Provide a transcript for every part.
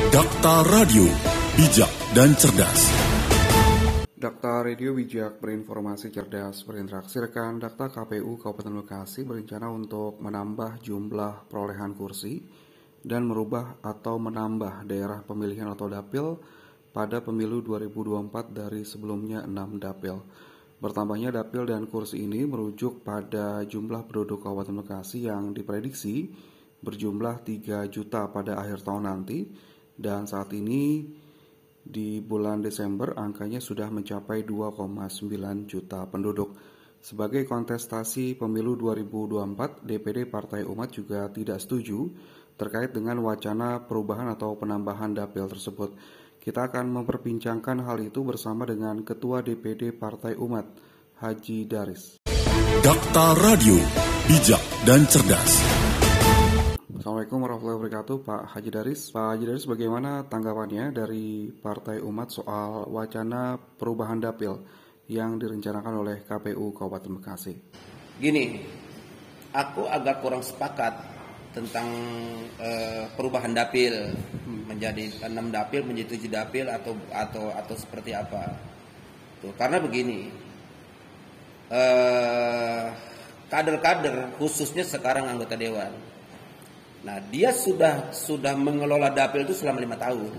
Dakta Radio, bijak dan cerdas. Dakta Radio bijak berinformasi cerdas berinteraksi. Rekan Dakta KPU Kabupaten Bekasi berencana untuk menambah jumlah perolehan kursi dan merubah atau menambah daerah pemilihan atau dapil pada pemilu 2024 dari sebelumnya 6 dapil. Bertambahnya dapil dan kursi ini merujuk pada jumlah penduduk Kabupaten Bekasi yang diprediksi berjumlah 3 juta pada akhir tahun nanti, dan saat ini di bulan Desember angkanya sudah mencapai 2,9 juta penduduk. Sebagai kontestasi pemilu 2024, DPD Partai Umat juga tidak setuju terkait dengan wacana perubahan atau penambahan dapil tersebut. Kita akan memperbincangkan hal itu bersama dengan Ketua DPD Partai Umat, Haji Daris. Dakta Radio, bijak dan cerdas. Assalamualaikum warahmatullahi wabarakatuh, Pak Haji Daris. Pak Haji Daris, bagaimana tanggapannya dari Partai Umat soal wacana perubahan dapil yang direncanakan oleh KPU Kabupaten Bekasi? Gini, aku agak kurang sepakat tentang perubahan dapil menjadi 6 dapil menjadi 7 dapil atau seperti apa. Tuh, karena begini, kader-kader khususnya sekarang anggota dewan. Nah, dia sudah mengelola dapil itu selama 5 tahun.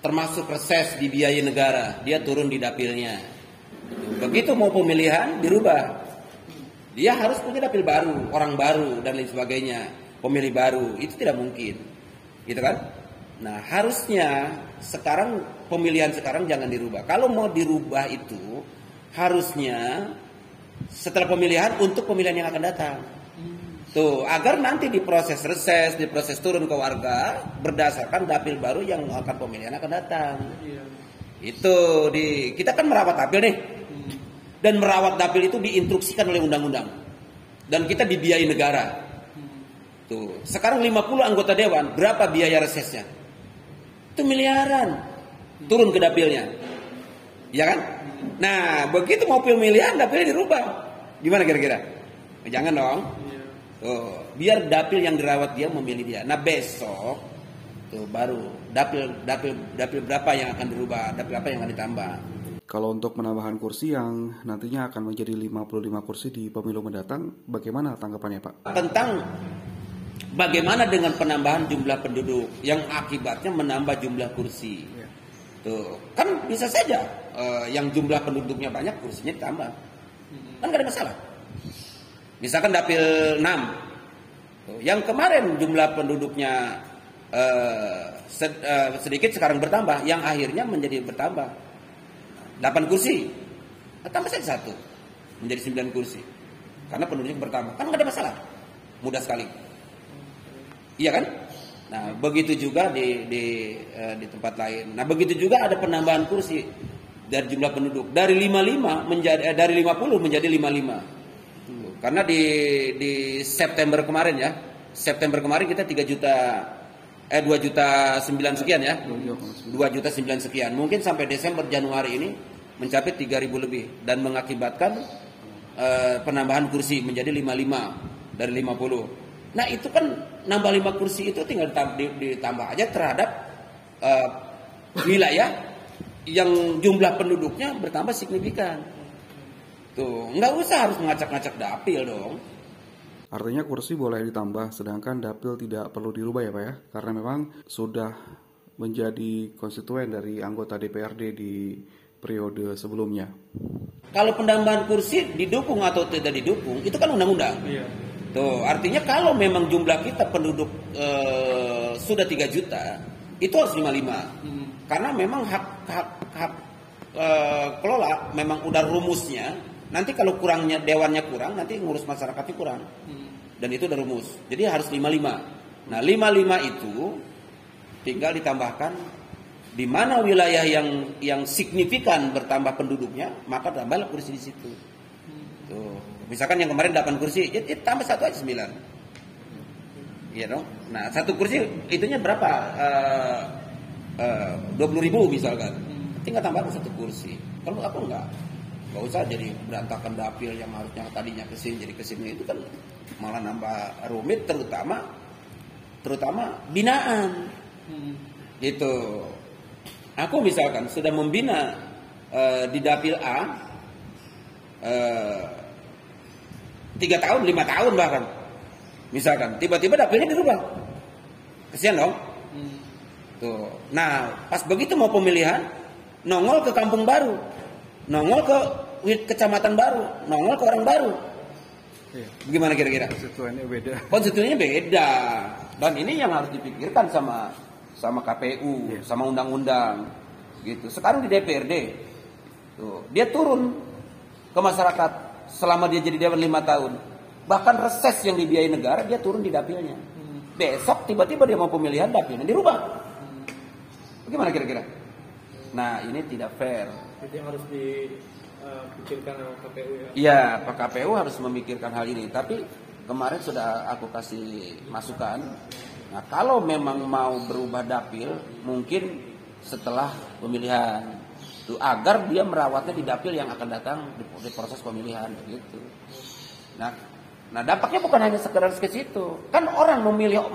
Termasuk reses dibiayai negara, dia turun di dapilnya. Begitu mau pemilihan dirubah. Dia harus punya dapil baru, orang baru dan lain sebagainya, pemilih baru. Itu tidak mungkin. Gitu kan? Nah, harusnya sekarang pemilihan sekarang jangan dirubah. Kalau mau dirubah itu harusnya setelah pemilihan untuk pemilihan yang akan datang. Tuh, agar nanti diproses reses, diproses turun ke warga berdasarkan dapil baru yang akan pemilihan akan datang. Itu kita kan merawat dapil nih. Dan merawat dapil itu diinstruksikan oleh undang-undang. Dan kita dibiayai negara. Tuh, sekarang 50 anggota dewan, berapa biaya resesnya? Itu miliaran. Turun ke dapilnya. Ya kan? Nah, begitu mau pemilihan dapilnya dirubah. Gimana kira-kira? Jangan dong. Tuh, biar dapil yang dirawat dia memilih dia. Nah, besok tuh baru dapil berapa yang akan dirubah, dapil apa yang akan ditambah. Kalau untuk penambahan kursi yang nantinya akan menjadi 55 kursi di pemilu mendatang, bagaimana tanggapannya, Pak? Tentang bagaimana dengan penambahan jumlah penduduk yang akibatnya menambah jumlah kursi. Tuh, kan bisa saja yang jumlah penduduknya banyak kursinya ditambah. Kan gak ada masalah. Misalkan dapil 6, yang kemarin jumlah penduduknya sedikit sekarang bertambah, yang akhirnya menjadi bertambah 8 kursi, tambah saja 1 menjadi 9 kursi, karena penduduknya bertambah, kan nggak ada masalah, mudah sekali, iya kan? Nah, begitu juga di tempat lain. Nah, begitu juga ada penambahan kursi dari jumlah penduduk dari 55 menjadi dari 50 menjadi 55. Karena di September kemarin ya, September kemarin kita 2 juta 9 sekian ya, 2 juta 9 sekian. Mungkin sampai Desember Januari ini mencapai 3.000 lebih dan mengakibatkan penambahan kursi menjadi 55 dari 50. Nah, itu kan nambah 5 kursi itu tinggal ditambah aja terhadap wilayah yang jumlah penduduknya bertambah signifikan. Tuh, nggak usah harus ngacak-ngacak dapil dong. Artinya kursi boleh ditambah, sedangkan dapil tidak perlu dirubah ya, Pak ya? Karena memang sudah menjadi konstituen dari anggota DPRD di periode sebelumnya. Kalau penambahan kursi didukung atau tidak didukung, itu kan undang-undang. Iya. Tuh, artinya kalau memang jumlah kita penduduk sudah 3 juta, itu harus 55. Karena memang hak kelola memang udah rumusnya. Nanti kalau kurangnya dewannya kurang, nanti ngurus masyarakatnya kurang. Dan itu udah rumus. Jadi harus 55. Nah, 55 itu tinggal ditambahkan di mana wilayah yang signifikan bertambah penduduknya, maka tambahlah kursi di situ. Tuh. Misalkan yang kemarin 8 kursi, ya tambah 1 aja 9. Iya dong. Nah, 1 kursi itunya berapa? 20.000 misalkan. Tinggal tambahkan 1 kursi. Kalau aku enggak usah jadi berantakan dapil yang harusnya tadinya kesini jadi kesini, itu kan malah nambah rumit, terutama binaan. Gitu. Aku misalkan sudah membina di dapil A 3 tahun, 5 tahun bahkan. Misalkan tiba-tiba dapilnya dirubah. Kesian dong. Tuh. Nah, pas begitu mau pemilihan, nongol ke kampung baru, nongol ke kecamatan baru, nongol ke orang baru. Bagaimana kira-kira? Konstituennya beda. Dan ini yang harus dipikirkan sama KPU, sama undang-undang. Gitu. Sekarang di DPRD, tuh, dia turun ke masyarakat selama dia jadi dewan 5 tahun. Bahkan reses yang dibiayai negara dia turun di dapilnya. Besok tiba-tiba dia mau pemilihan, dapilnya dirubah. Bagaimana kira-kira? Nah, ini tidak fair. Jadi harus dipikirkan oleh KPU ya? Iya, Pak KPU harus memikirkan hal ini. Tapi kemarin sudah aku kasih masukan. Nah, kalau memang mau berubah dapil, mungkin setelah pemilihan. Tuh, agar dia merawatnya di dapil yang akan datang di proses pemilihan begitu. Nah, dampaknya bukan hanya sekedar ke situ. Kan orang memilih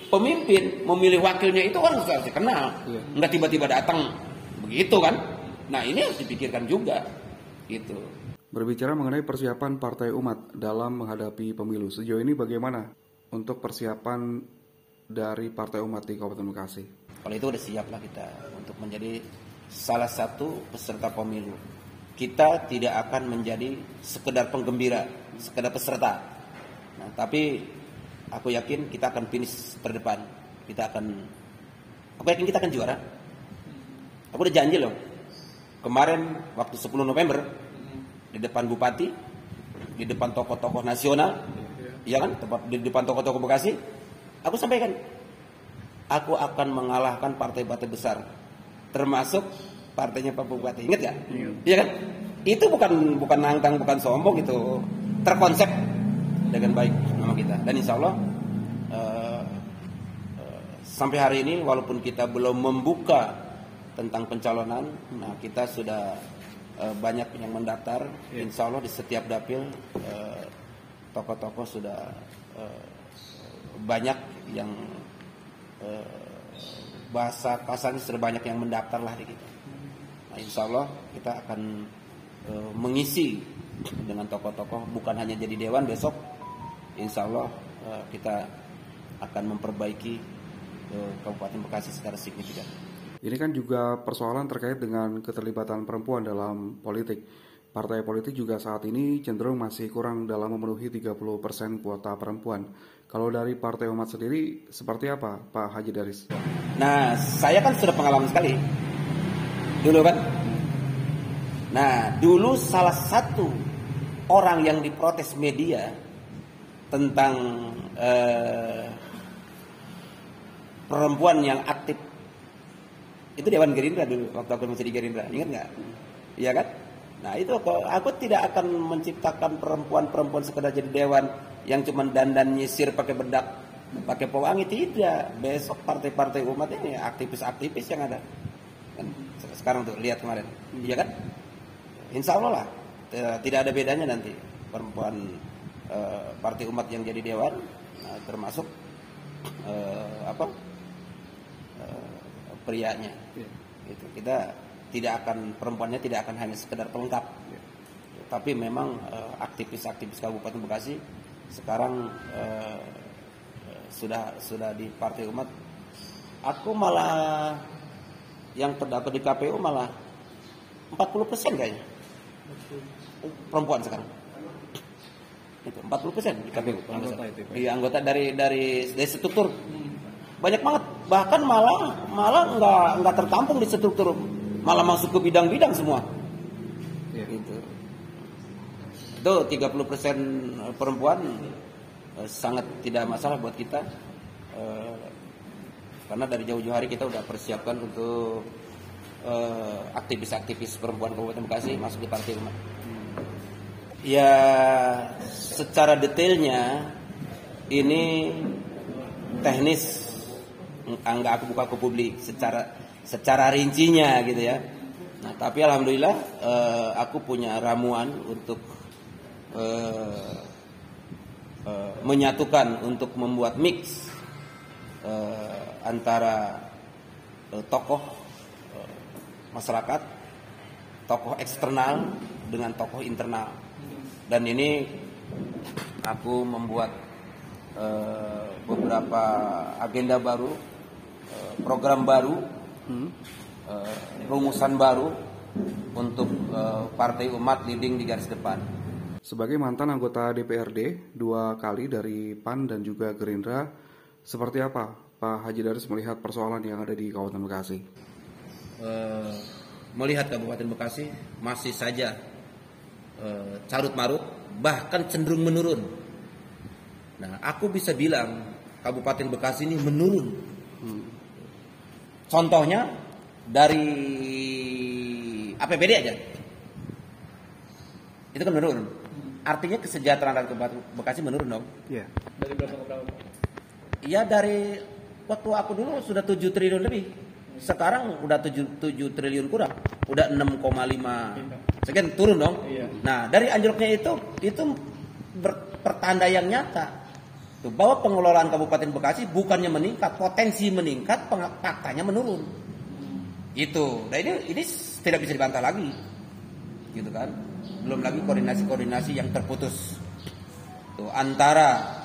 pemimpin, memilih wakilnya itu orang sudah dikenal. Enggak tiba-tiba datang begitu kan? Nah, ini harus dipikirkan juga. Gitu. Berbicara mengenai persiapan Partai Umat dalam menghadapi pemilu, sejauh ini bagaimana untuk persiapan dari Partai Umat di Kabupaten Bekasi? Kalau itu udah siap lah kita untuk menjadi salah satu peserta pemilu. Kita tidak akan menjadi sekedar penggembira, sekedar peserta. Nah, tapi aku yakin kita akan finish terdepan. Aku yakin kita akan juara. Aku udah janji loh. Kemarin waktu 10 November di depan Bupati, di depan tokoh-tokoh nasional, iya kan? Di depan tokoh-tokoh Bekasi, aku sampaikan, aku akan mengalahkan partai-partai besar, termasuk partainya Pak Bupati. Ingat gak? Iya kan? Itu bukan nantang, bukan sombong, itu terkonsep dengan baik nama kita. Dan insya Allah sampai hari ini walaupun kita belum membuka tentang pencalonan, nah kita sudah banyak yang mendaftar. Insya Allah di setiap dapil tokoh-tokoh sudah banyak yang bahasa kasarnya sudah banyak yang mendaftar lah di kita. Nah, insya Allah kita akan mengisi dengan tokoh-tokoh, bukan hanya jadi dewan besok. Insya Allah kita akan memperbaiki Kabupaten Bekasi secara signifikan. Ini kan juga persoalan terkait dengan keterlibatan perempuan dalam politik. Partai politik juga saat ini cenderung masih kurang dalam memenuhi 30% kuota perempuan. Kalau dari Partai Umat sendiri seperti apa, Pak Haji Daris? Nah, saya kan sudah pengalaman sekali dulu kan. Nah, dulu salah satu orang yang diprotes media tentang perempuan yang aktif itu Dewan Gerindra dulu, waktu aku masih di Gerindra, ingat nggak? Iya kan? Nah, itu aku tidak akan menciptakan perempuan-perempuan sekedar jadi dewan yang cuma dandan nyisir pakai bedak, pakai pewangi, tidak. Besok partai-partai umat ini aktivis-aktivis yang ada. Kan sekarang tuh lihat kemarin, iya kan? Insya Allah lah, tidak ada bedanya nanti perempuan partai umat yang jadi dewan, termasuk prianya. Gitu. Kita tidak akan, perempuannya tidak akan hanya sekedar pelengkap, tapi memang aktivis-aktivis Kabupaten Bekasi sekarang sudah di Partai Umat. Aku malah yang terdaftar di KPU malah 40% kayaknya perempuan sekarang. Itu 40% di KPU. Iya, anggota dari struktur. Banyak banget, bahkan malah nggak tertampung di struktur, malah masuk ke bidang-bidang semua. Gitu. Itu 30% perempuan sangat tidak masalah buat kita, karena dari jauh-jauh hari kita udah persiapkan untuk aktivis-aktivis perempuan Kabupaten Bekasi masuk di Partai Umat. Ya, secara detailnya ini teknis, enggak aku buka ke publik secara rincinya gitu ya. Nah, tapi alhamdulillah aku punya ramuan untuk menyatukan, untuk membuat mix antara tokoh masyarakat, tokoh eksternal dengan tokoh internal. Dan ini aku membuat beberapa agenda baru, program baru, rumusan baru untuk Partai Umat leading di garis depan. Sebagai mantan anggota DPRD 2 kali dari PAN dan juga Gerindra, seperti apa Pak Haji Daris melihat persoalan yang ada di Kabupaten Bekasi? Melihat Kabupaten Bekasi masih saja carut-marut, bahkan cenderung menurun. Nah, aku bisa bilang Kabupaten Bekasi ini menurun. Contohnya dari APBD aja, itu kan menurun. Artinya kesejahteraan Kabupaten Bekasi menurun dong. Iya. Dari berapa ke berapa? Iya, dari waktu aku dulu sudah 7 triliun lebih. Sekarang udah 7 triliun kurang. Udah 6,5 sekian, turun dong. Iya. Nah, dari anjloknya itu pertanda yang nyata tuh, bahwa pengelolaan Kabupaten Bekasi bukannya meningkat, potensi meningkat, faktanya menurun. Itu. Nah, ini tidak bisa dibantah lagi. Gitu kan? Belum lagi koordinasi-koordinasi yang terputus tuh antara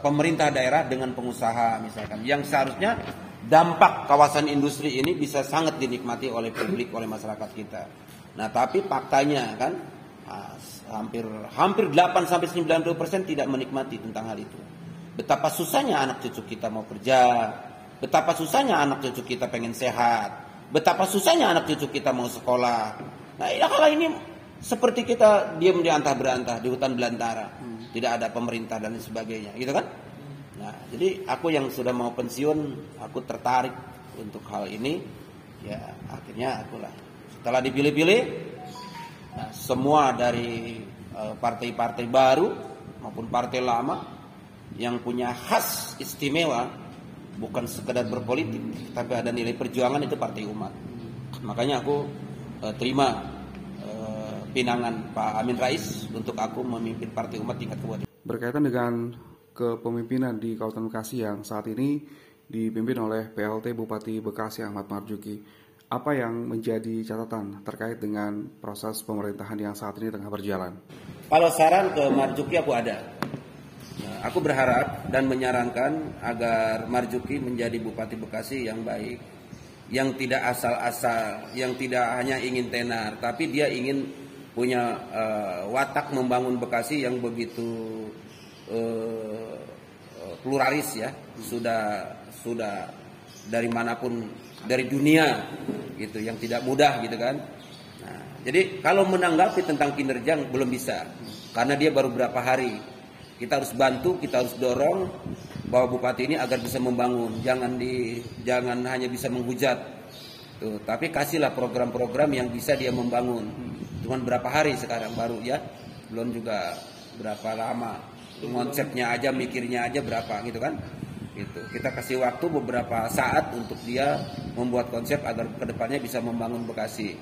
pemerintah daerah dengan pengusaha misalkan, yang seharusnya dampak kawasan industri ini bisa sangat dinikmati oleh publik, oleh masyarakat kita. Nah, tapi faktanya kan hampir 8-90% tidak menikmati tentang hal itu. Betapa susahnya anak cucu kita mau kerja, betapa susahnya anak cucu kita pengen sehat, betapa susahnya anak cucu kita mau sekolah. Nah, kalau ini seperti kita diam di antah berantah di hutan belantara, tidak ada pemerintah dan lain sebagainya, gitu kan? Nah, jadi aku yang sudah mau pensiun, aku tertarik untuk hal ini. Ya, akhirnya akulah setelah dipilih-pilih, nah, semua dari partai-partai baru maupun partai lama yang punya khas istimewa, bukan sekedar berpolitik, tapi ada nilai perjuangan, itu Partai Umat. Makanya aku terima pinangan Pak Amin Rais untuk aku memimpin Partai Umat tingkat kabupaten. Berkaitan dengan kepemimpinan di Kabupaten Bekasi yang saat ini dipimpin oleh PLT Bupati Bekasi Ahmad Marzuki, apa yang menjadi catatan terkait dengan proses pemerintahan yang saat ini tengah berjalan? Kalau saran ke Marzuki aku ada. Nah, aku berharap dan menyarankan agar Marzuki menjadi Bupati Bekasi yang baik, yang tidak asal-asal, yang tidak hanya ingin tenar, tapi dia ingin punya watak membangun Bekasi yang begitu pluralis ya, sudah dari manapun, dari dunia gitu, yang tidak mudah gitu kan. Nah, jadi kalau menanggapi tentang kinerja belum bisa, karena dia baru berapa hari. Kita harus bantu, kita harus dorong bahwa bupati ini agar bisa membangun, jangan hanya bisa menghujat tuh, tapi kasihlah program-program yang bisa dia membangun. Cuman berapa hari sekarang baru ya, belum juga berapa lama, konsepnya aja, mikirnya aja berapa gitu kan. Gitu. Kita kasih waktu beberapa saat untuk dia membuat konsep agar kedepannya bisa membangun Bekasi.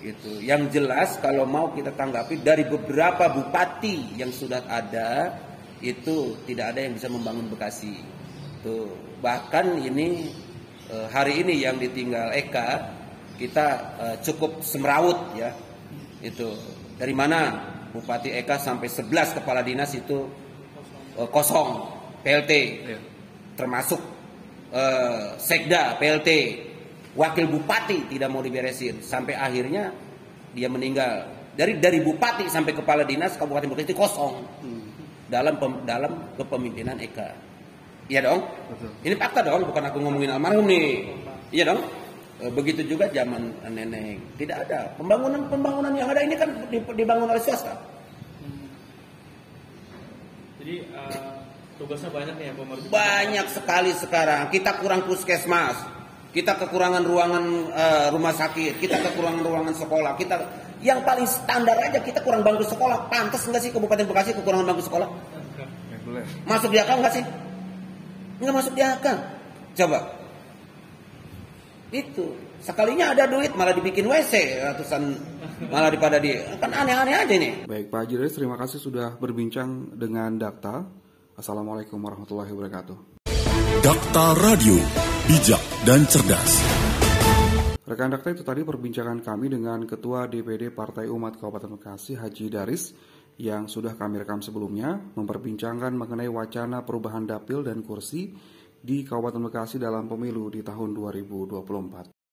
Gitu. Yang jelas kalau mau kita tanggapi dari beberapa bupati yang sudah ada, itu tidak ada yang bisa membangun Bekasi. Tuh, bahkan ini hari ini yang ditinggal Eka, kita cukup semrawut ya. Itu dari mana Bupati Eka sampai 11 kepala dinas itu kosong, PLT. Termasuk sekda, PLT, wakil bupati tidak mau diberesin, sampai akhirnya dia meninggal. Dari bupati sampai kepala dinas Kabupaten Bekasi itu kosong dalam kepemimpinan Eka. Iya dong? Betul. Ini fakta dong, bukan aku ngomongin almarhum nih. Iya dong? Begitu juga zaman nenek, tidak ada pembangunan yang ada ini kan dibangun oleh swasta. Jadi tugasnya banyak nih ya pemerintah. Banyak sekali sekarang. Kita kurang puskesmas, kita kekurangan ruangan rumah sakit, kita kekurangan ruangan sekolah. Kita yang paling standar aja kita kurang bangku sekolah. Pantas nggak sih Kabupaten Bekasi kekurangan bangku sekolah? Masuk di akal nggak sih? Nggak masuk di akal. Coba. Itu sekalinya ada duit malah dibikin WC ratusan, malah daripada kan aneh-aneh aja nih. Baik Pak Haji Daris, terima kasih sudah berbincang dengan Dakta. Assalamualaikum warahmatullahi wabarakatuh. Dakta Radio bijak dan cerdas. Rekan Dakta, itu tadi perbincangan kami dengan Ketua DPD Partai Umat Kabupaten Bekasi, Haji Daris, yang sudah kami rekam sebelumnya, memperbincangkan mengenai wacana perubahan dapil dan kursi di Kabupaten Bekasi dalam pemilu di tahun 2024.